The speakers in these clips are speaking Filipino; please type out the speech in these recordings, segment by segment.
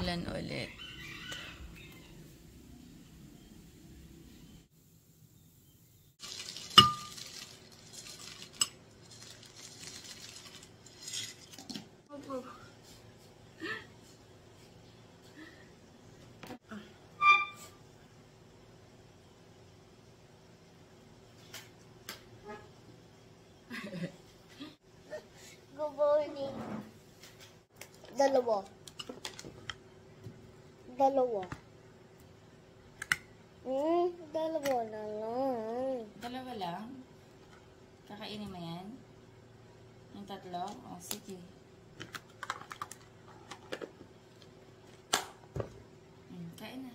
Umuulan ulit. Good morning. Dalawa. Dalawa na lang. Dalawa lang? Kakainin mo yan? Yung tatlo? O, sige. Kain na.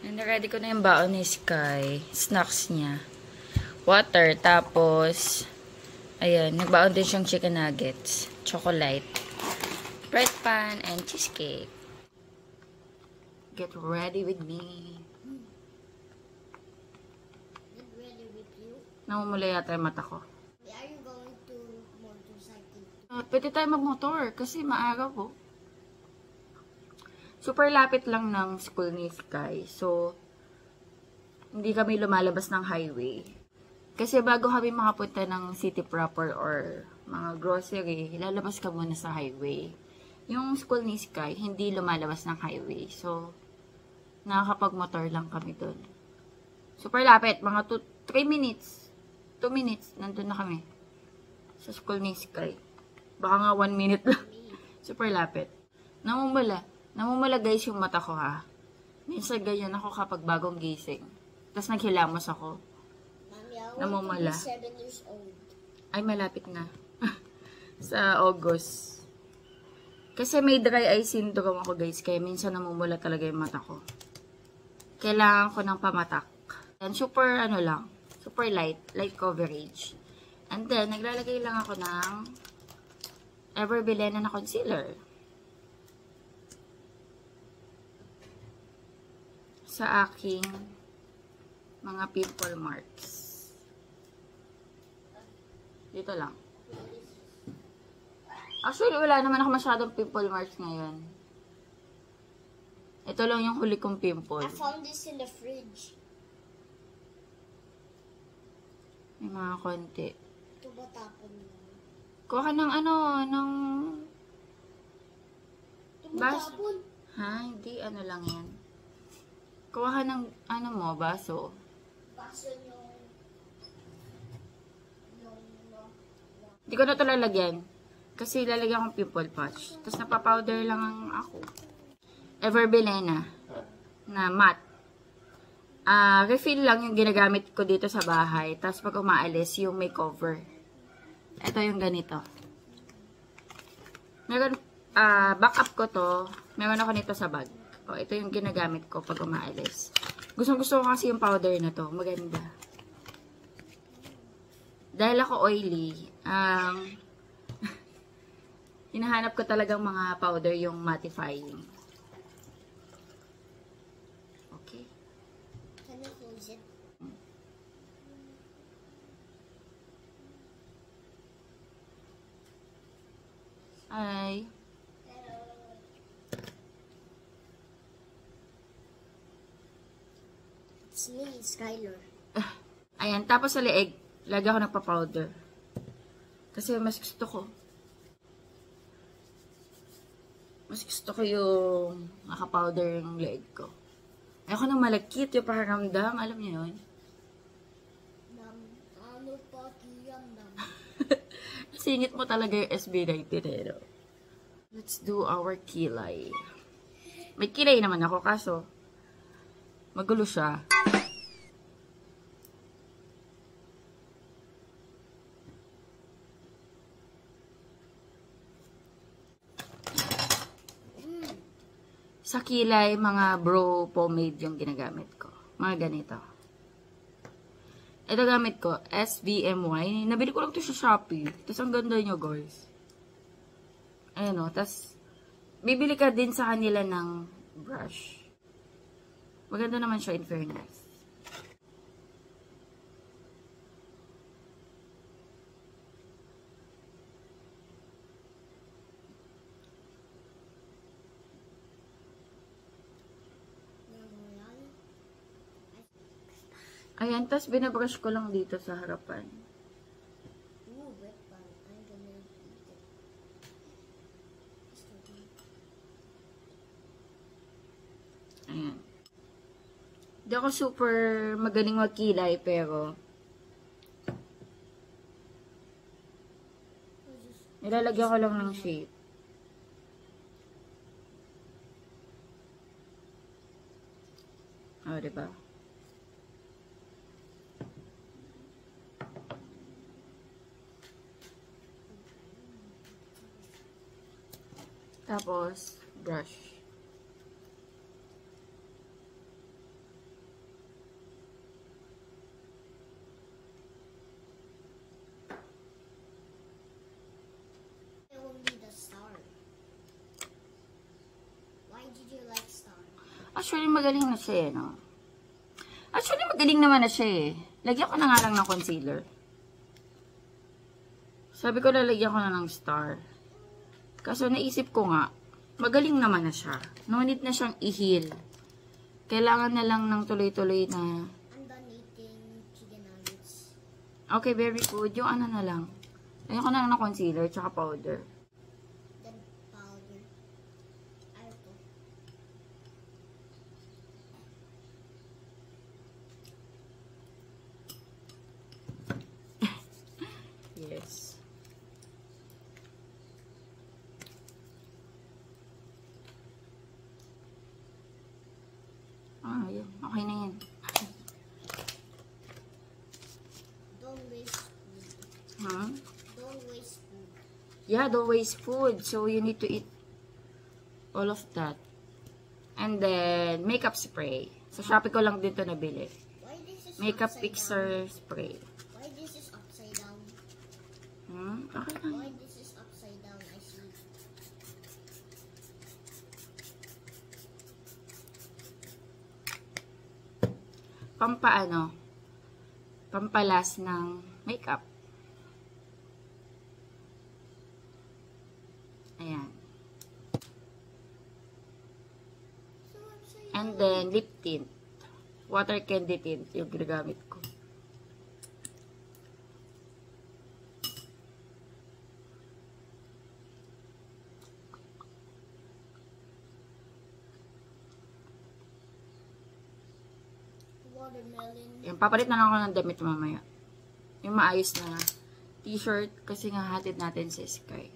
And ready ko na yung baon ni Sky. Snacks niya. Water. Tapos, ayan, nagbaon din siyang chicken nuggets. Chocolate. Bread pan and cheesecake. Get ready with me. Get ready with you. Namumula yata yung mata ko. Are you going to motorcycle? Pwede tayo magmotor kasi maaga po. Super lapit lang ng school ni Sky. So, hindi kami lumalabas ng highway. Kasi bago kami makapunta ng city proper or mga grocery, lalabas ka muna sa highway. Yung school ni Sky, hindi lumalabas ng highway. So, nakakapag-motor lang kami dun. Super lapit. Mga 3 minutes. 2 minutes. Nandun na kami. Sa school ni Sky. Baka nga 1 minute lang. Super lapit. Namumula guys yung mata ko ha. Minsan ganyan ako kapag bagong gising. Tapos naghilamos ako. Mommy, I want Namumula. to be 7 years old. Ay, malapit na. Sa August. Kasi may dry eye syndrome ako guys. Kaya minsan namumula talaga yung mata ko. Kailangan ko ng pamatak. And super super light coverage. And then, naglalagay lang ako ng Everbilena na concealer. Sa aking mga pimple marks. Dito lang. Actually, wala naman ako masyadong pimple marks ngayon. Ito lang yung huli kong pimple. I found this in the fridge. May mga konti. Ito ba tapon mo? Kuha ka ng Ito ba tapon? Ha? Hindi, lang yan. Kuha ka ng, baso. Baso yung... Hindi ko na ito lalagyan. Kasi lalagyan kong pimple patch. Tapos napapowder lang ako. Everbilena. Na matte. Refill lang yung ginagamit ko dito sa bahay. Tapos pag umaalis, yung may cover. Ito yung ganito. Meron, backup ko to. Meron ako nito sa bag. O, ito yung ginagamit ko pag umaalis. Gustong-gusto ko kasi yung powder na to. Maganda. Dahil ako oily, hinahanap ko talagang mga powder yung mattifying. Okay. Can you close it? Ay. It's me, Skylar. Ayan. Tapos sa leeg, lagi ako nagpa-powder. Kasi mas gusto ko. Mas gusto ko yung naka-powder yung leeg ko. Ayoko nang malagkit yung pakiramdam. Alam niyo yun? Ano pa kiyam nam? Singit mo talaga yung SB19 eh, no? Let's do our kilay. May kilay naman ako, kaso magulo siya. Sa kilay, mga brow pomade yung ginagamit ko. Mga ganito. Ito gamit ko, SVMY. Nabili ko lang ito sa Shopee. Tapos ang ganda nyo, guys. Ayan o. Tapos, bibili ka din sa kanila ng brush. Maganda naman siya in fairness. Ayan, tapos binabrush ko lang dito sa harapan. Ooh, wet one. I'm gonna eat it. Ayan. Hindi ako super magaling magkilay, pero nilalagyan ko lang ng shape. O, diba? Tapos, brush. I will be the star. Why did you like star? Actually, magaling na siya eh, no? Actually, magaling naman na siya eh. Lagyan ko na nga lang ng concealer. Sabi ko, lalagyan ko na ng star. Kaso naisip ko nga, magaling naman na siya. No need na siyang i-heal. Kailangan na lang ng tuloy-tuloy na... I'm done eating chicken nuggets. Okay, very good. Yung ano na lang. Lagyan ko na lang ng concealer tsaka powder. Then powder. Ayoko. Yes. Ah, yun. Okay na yan. Don't waste food. Huh? Don't waste food. Yeah, don't waste food. So, you need to eat all of that. And then, makeup spray. Sa Shopee ko lang din to nabili. Why this is Makeup upside fixer down? spray. Why this is upside down? Okay lang. Why this is upside down? I see. Pampaano? Pampalas ng makeup. Ayan. So upside And then, lip tint. Water candy tint yung ginagamit ko. watermelon. Yung papalit na lang ako ng damit mamaya. Yung maayos na t-shirt kasi nga hatid natin sa Sky.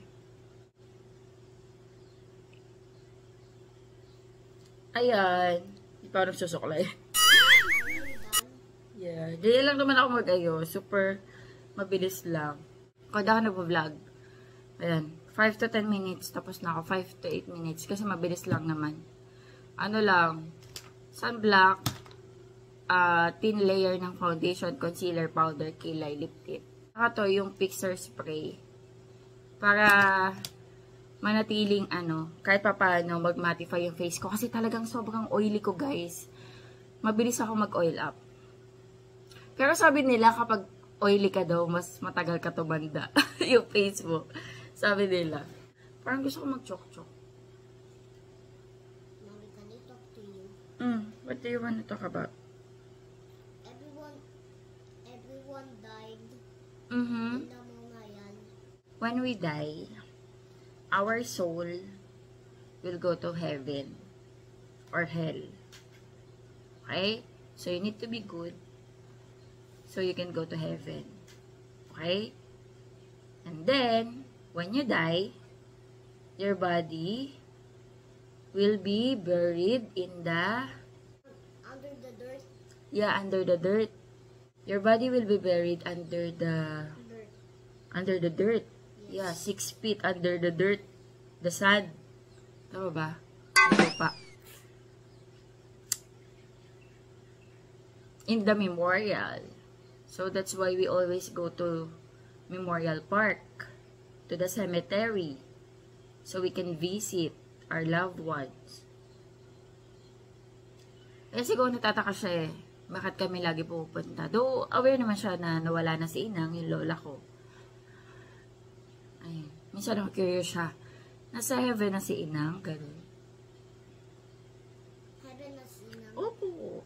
Ayan. Hindi pa ako nagsusuklay. Are you done? Yeah. Di lang naman ako mag-ayos. Super mabilis lang. Kada ako nag-vlog. Ayan. 5 to 10 minutes. Tapos na ako. 5 to 8 minutes. Kasi mabilis lang naman. Ano lang. Sunblock. Thin layer ng foundation, concealer, powder, kilay, lip tint. Saka to yung fixer spray. Para manatiling kahit pa paano mag-mattify yung face ko. Kasi talagang sobrang oily ko, guys. Mabilis ako mag-oil up. Pero sabi nila kapag oily ka daw, mas matagal ka tumanda yung face mo. Sabi nila. Parang gusto ko mag-chok-chok. Mommy, can I talk to you? What do you want to talk about? Everyone died Mm-hmm. in the Mamayan. When we die, our soul will go to heaven or hell. Okay? So, you need to be good so you can go to heaven. Okay? And then, when you die, your body will be buried in the, Under the dirt. under the dirt. Your body will be buried under the dirt. Yeah, 6 feet under the dirt. The sand. Tama ba? Ito pa. in the memorial. So that's why we always go to Memorial Park, to the cemetery, so we can visit our loved ones. Eh siguro natataka siya bakit kami lagi pupunta. Though aware naman siya na nawala na si Inang, yung lola ko. Ayun. Minsan ako curious siya. Nasa heaven na si Inang, ganun. Heaven na sinang. Opo.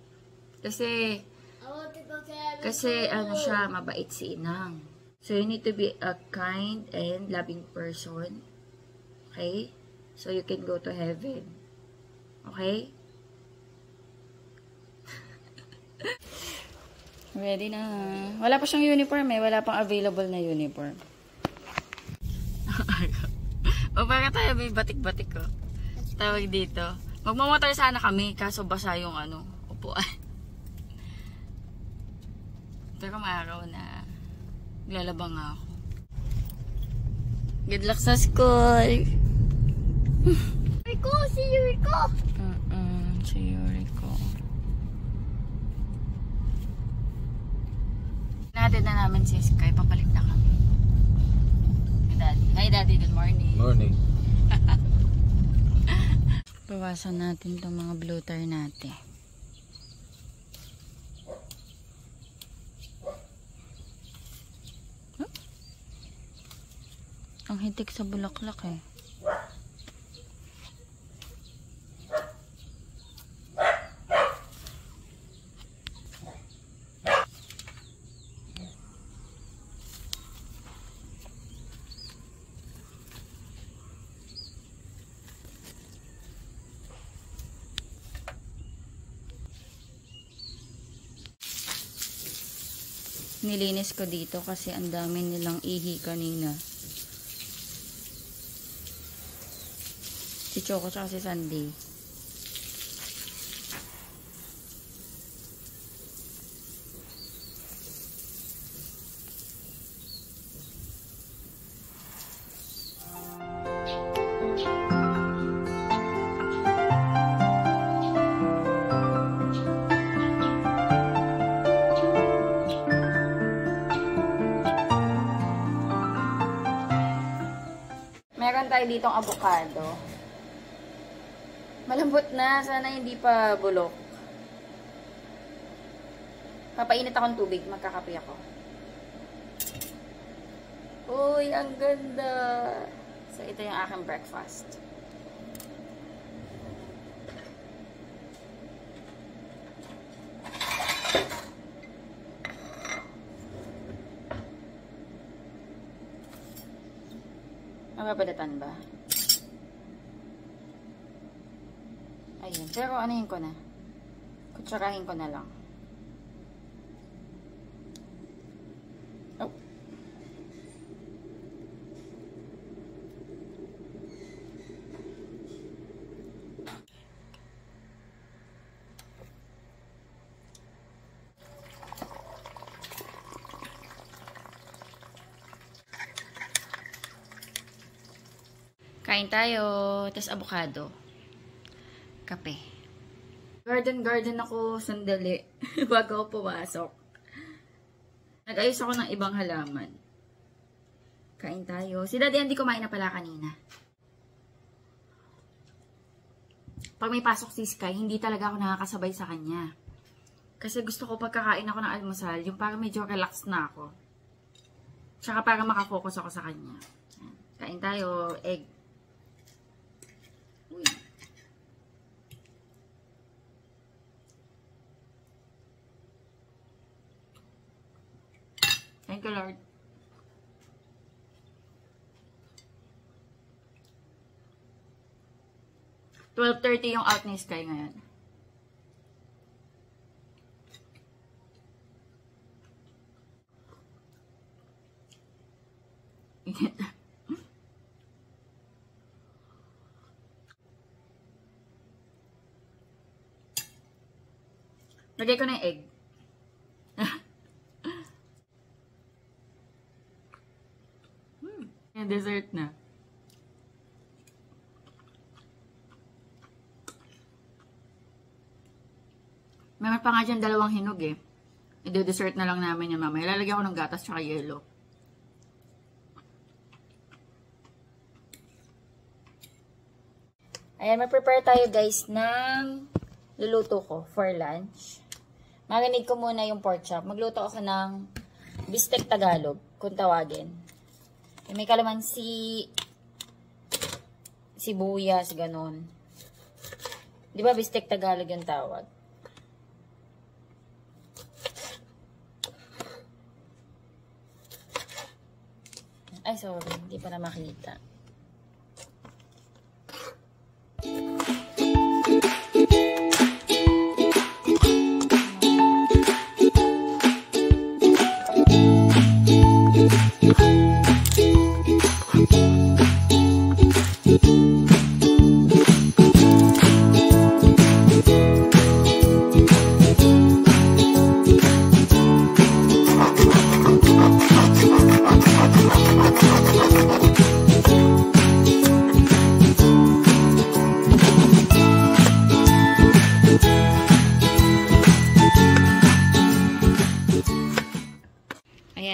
Kasi I want to go to heaven. ano siya, mabait si Inang. So, you need to be a kind and loving person. Okay? So, you can go to heaven. Okay? Ready na. Wala pa siyang uniform Wala pang available na uniform. O, baka tayo may batik-batik ko. Tawag dito. Magmamotor sana kami, kaso basa yung upuan. Pero maaraw na lalabang ako. Good luck sa school! Rico! Si Rico! Si Rico. Natin na namin si Sky. Papalik na kami. Hi, Daddy. Hi, Daddy. Good morning. Morning. Bawasan natin itong mga bloater natin. Ang hitik sa bulaklak Nilinis ko dito kasi ang dami nilang ihi kanina. Si Choco tsaka si Sandy. Meron tayo ditong avocado. Malambot na. Sana hindi pa bulok. Papainit akong tubig. Magkakape ako. Uy, ang ganda. So, ito yung aking breakfast. Mapapadatan ba? Ayun. Pero anuhin ko na. Kutsarahin ko na lang. Oh. Kain tayo. Tapos avocado. Kape. Garden ako sandali. Bago ako pumasok. Nag-ayos ako ng ibang halaman. Kain tayo. Si Daddy hindi kumain na pala kanina. Pag may pasok si Sky, hindi talaga ako nakakasabay sa kanya. Kasi gusto ko pagkakain ako ng almusal, yung parang medyo relax na ako. Tsaka para makafocus ako sa kanya. Kain tayo. Egg. Uy. Thank you, Lord. $12:30 yung out ni Sky ngayon. Lagay ko na yung egg. Yung dessert na. Meron pa nga dyan 2 hinog I-dessert na lang namin yan mamaya. Lalagyan ko ng gatas tsaka yelo. Ayan, mag-prepare tayo guys ng luluto ko for lunch. Marinig ko muna yung pork chop. Magluto ako ng bistek Tagalog, kung tawagin. May kalamansi, sibuyas, ganon. Di ba bistek Tagalog yung tawag? Ay, sorry. Hindi pa na makita.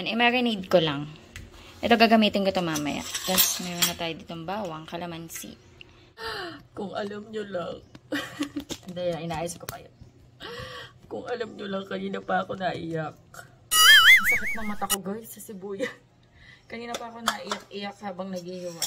I-marinate ko lang. Ito gagamitin ko ito mamaya. Tapos meron na tayo ditong bawang, kalamansi. Kung alam nyo lang. Hindi, inaayos ko kayo. Kung alam nyo lang, kanina pa ako naiyak. Ang sakit ng mata ko guys sa sibuyas. Kanina pa ako naiyak-iyak habang naghihiwa.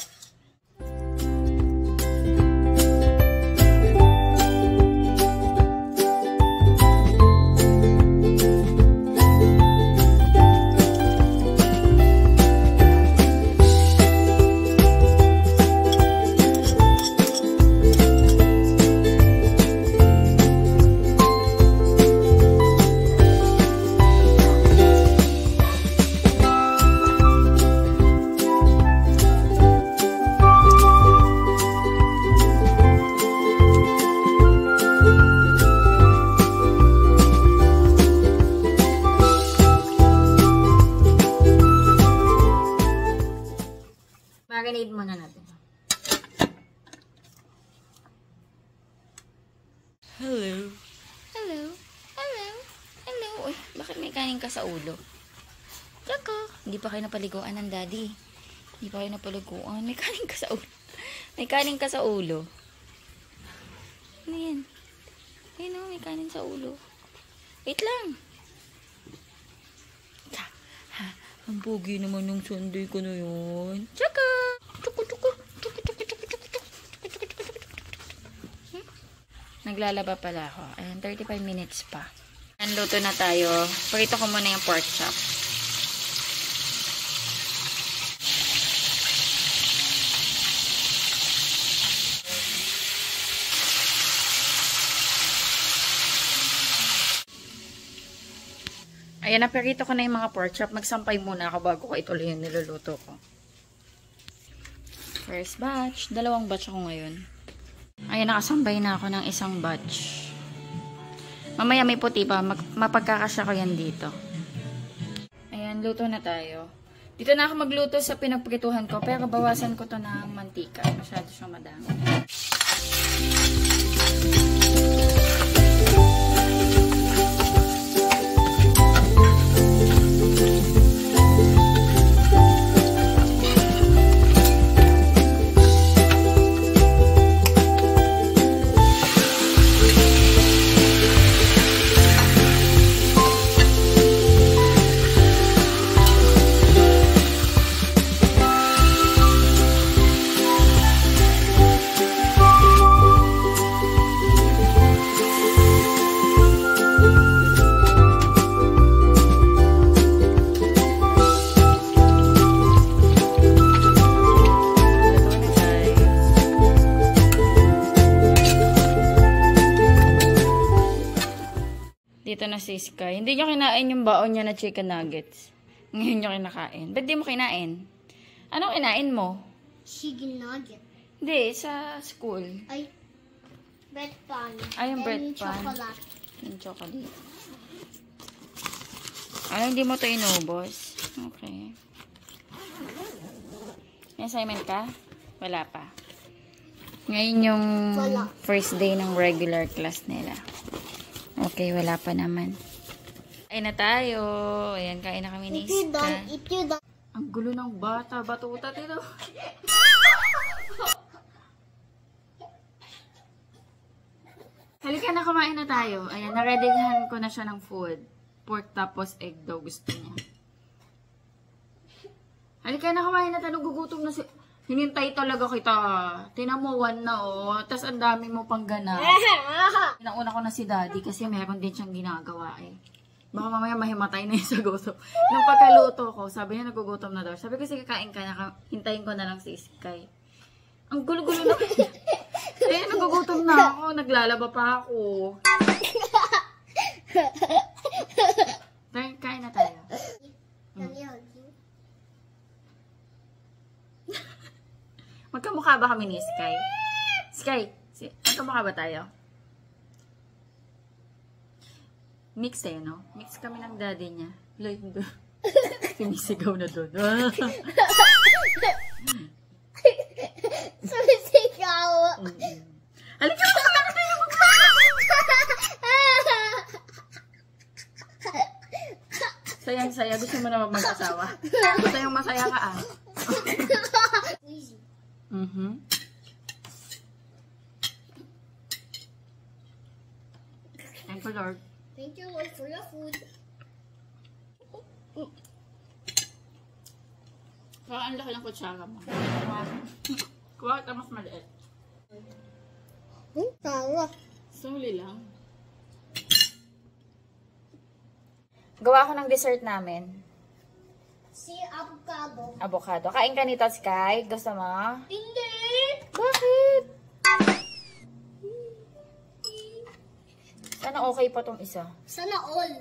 Marinate muna natin. Hello. Hello. Hello. Hello. Uy, bakit may kanin ka sa ulo? Tsaka, hindi pa kayo napaliguan ng daddy. Hindi pa kayo napaliguan. May kanin ka sa ulo. May kanin ka sa ulo. Ano yan? Ayun o, may kanin sa ulo. Wait lang. Ang pogi naman yung sunday ko na yun. Tsaka! Naglalaba pala ako. Ayan, 35 minutes pa. Ayan, luto na tayo. Prito ko muna yung pork chop. Ayan, naperito ko na yung mga pork chop. Magsampay muna ako bago ko ituloy yung niluluto ko. First batch. 2 batch ako ngayon. Ayan, nakasambay na ako ng isang batch. Mamaya may puti pa. Mapagkakasya ko yan dito. Ayan, luto na tayo. Dito na ako magluto sa pinagprituhan ko. Pero bawasan ko to ng mantika. Masyado siyang madami. Dito na si Sky. Hindi niya kinain yung baon niya na chicken nuggets. Ngayon niya kinakain. Ba't di mo kinain? Anong kinain mo? Chicken nugget. Hindi, sa school. Ay, bread pan. Ay, yung bread Then pan. chocolate. Yung chocolate. Ano, hindi mo to inubos? Okay. May assignment ka? Wala pa. Ngayon yung first day ng regular class nila. Okay, wala pa naman. Ay, kain na tayo. Ayan, kain na kami ni Iska. If you don't, Ang gulo ng bata. Batuta dito. Halika na, kumain na tayo. Ayan, nareadyhan ko na siya ng food. Pork tapos egg daw gusto niya. Halika na, kumain na tayo. Gugutom na si... Hinintay talaga kita. Tinan mo, 1 na oh. Tapos ang dami mo pang ganap. Pinauna ko na si daddy kasi meron din siyang ginagawa eh. Baka mamaya mahimatay na yun sa gutom. Nung pagkaluto ko, sabi niya nagugutom na daw. Sabi ko, sige kain ka na. Hintayin ko na lang si Sky. Ang gulo-gulo na. Eh, nagugutom na ako. Naglalaba pa ako. Kain na tayo. Magkamukha ba kami ni Sky? Sky, magkamukha ba tayo? Mix tayo, no? Mix kami ng daddy niya. Like, sinisigaw na doon. sumisigaw. Halika mo! Sayang-saya. Gusto mo na mag-asawa. Gusto yung masaya ka, ah. Easy. Thank you, Lord. Thank you, Lord, for your food. Kaya ang laki ng kutsara mo. Kuha ka mas maliit. Tawa. Suli lang. Gawa ko ng dessert namin. Si avocado. Avocado. Kain ka nito, Sky. Gusto mo? Hindi. Bakit? Sana okay pa tong isa. Sana all.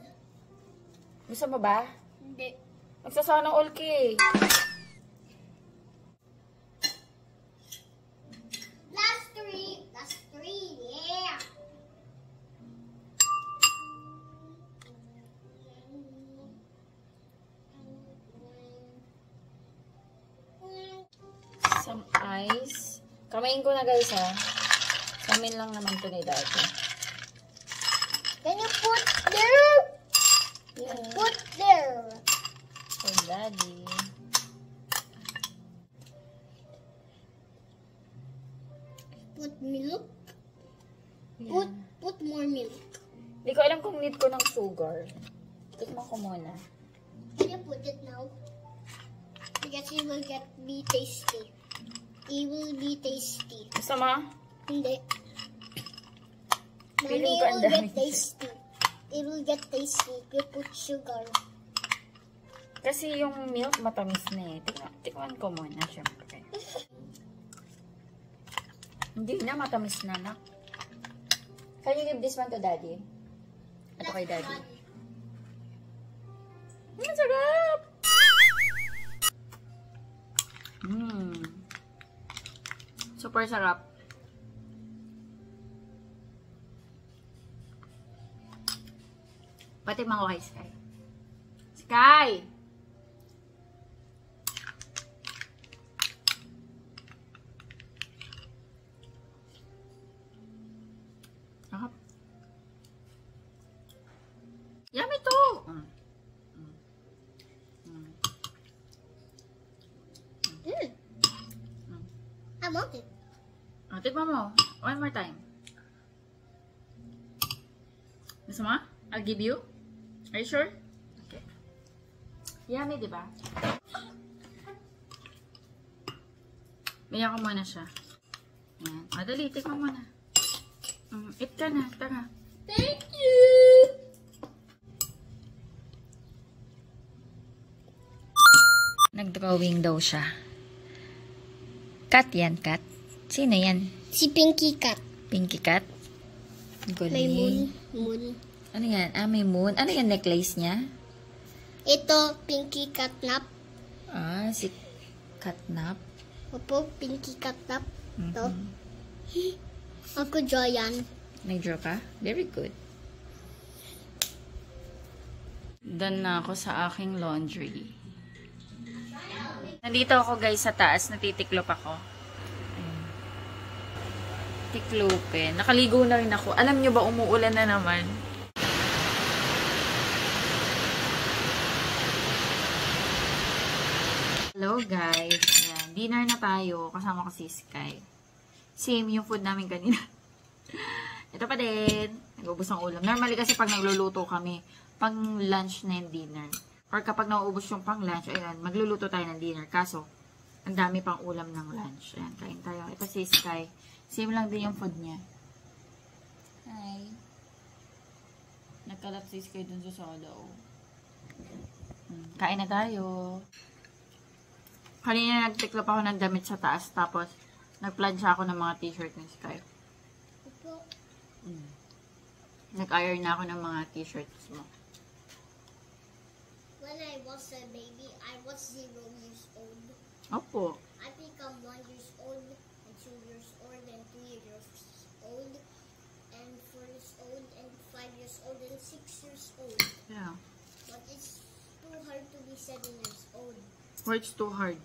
Gusto mo ba? Hindi. Magsasana all ka eh. Last three. Last three. Yeah. Some ice. Kamain ko na guys ha. Sa amin lang naman to ni Daddy. Can you put there? Yeah. Put there. For Daddy. Put milk. Yeah. Put more milk. Hindi ko alam kung need ko ng sugar. Tikman ko muna. Can you put it now? Because it will be tasty. It will be tasty. Gusto mo? Hindi. Mommy, Feeling it ko ang will dami get tasty. It will get tasty if you put sugar. Kasi yung milk matamis na eh. Tikman ko muna, syempre. Hindi na, matamis na na. Can you give this one to Daddy? Ito kay Daddy. Ang sarap! Super sarap. Pati mga kay Sky. Sky! Sarap. Yummy to! I want it. Tikman mo. One more time. Gusto mo? I'll give you. Are you sure? Okay. Yummy, di ba? Bigyan ko muna siya. Yan. Dali, tikman mo na. Eat ka na. Tara. Thank you. Nag-drawing daw siya. Cat yan, cat. Sino yan? Si Pinky Cat. Pinky cat? May Galing. moon. Ano yan? May moon. Ano yan necklace niya? Ito, Pinky Catnap. Si Catnap. Opo, Pinky Catnap. Ito. Ako Joyan. Nag-draw ka? Very good. Done na ako sa aking laundry. Nandito ako guys sa taas. Natitiklop ako. Ayan. Tiklopin. Nakaligo na rin ako. Alam nyo ba, umuulan na naman. Hello guys. Ayan. Dinner na tayo. Kasama ko si Sky. Same yung food namin kanina. Ito pa din. Nag-ubos ng ulam. Normally kasi pag nagluluto kami, pang lunch na yung dinner. Or kapag nauubos yung pang lunch, ayan, magluluto tayo ng dinner. Kaso, ang dami pang ulam ng lunch. Ayan, kain tayo. Ito si Sky. Same lang din yung food niya. Hi. Nagkalat si Sky dun sa soda. Oh. Kain na tayo. Kanina nagtiklop ako ng damit sa taas. Tapos, nagplansya ako ng mga t-shirt ni Sky. Opo. Nag-iron na ako ng mga t-shirts mo. When I was a baby, I was 0 years old. Opo. I become 1 years old, and 2 years old, and 3 years old, and 4 years old, and 5 years old, and 6 years old. Yeah. But it's too hard to be 7 years old. Work's too hard.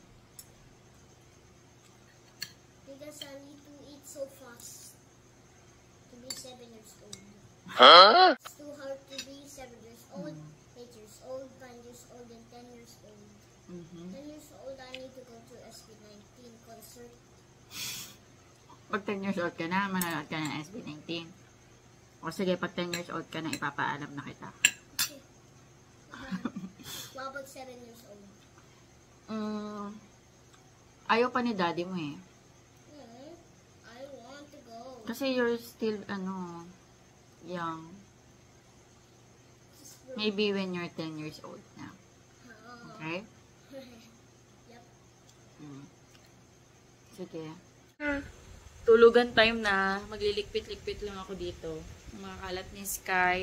Because I need to eat so fast to be 7 years old. Huh? It's too hard to be 7 years old, 8 years old, 9 years old, and 10 years old. 10 years old, I need to go to SB19 concert. Pag 10 years old ka na, manonood ka na ng SB19. O sige, pag 10 years old ka na, ipapaalam na kita. Okay. What about 7 years old? Ayaw pa ni daddy mo eh. I want to go. Kasi you're still, young. Maybe when you're 10 years old na. Okay? Yep. Sige. Tulugan time na. Maglilikpit-likpit lang ako dito. Ang mga kalat ni Sky.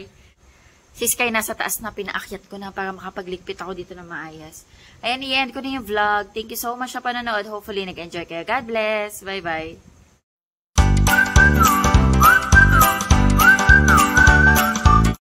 Si Sky nasa taas na, pinaakyat ko na para makapaglikpit ako dito na maayos. Ayan, i-end ko na yung vlog. Thank you so much sa panonood. Hopefully, nag-enjoy kayo. God bless. Bye-bye.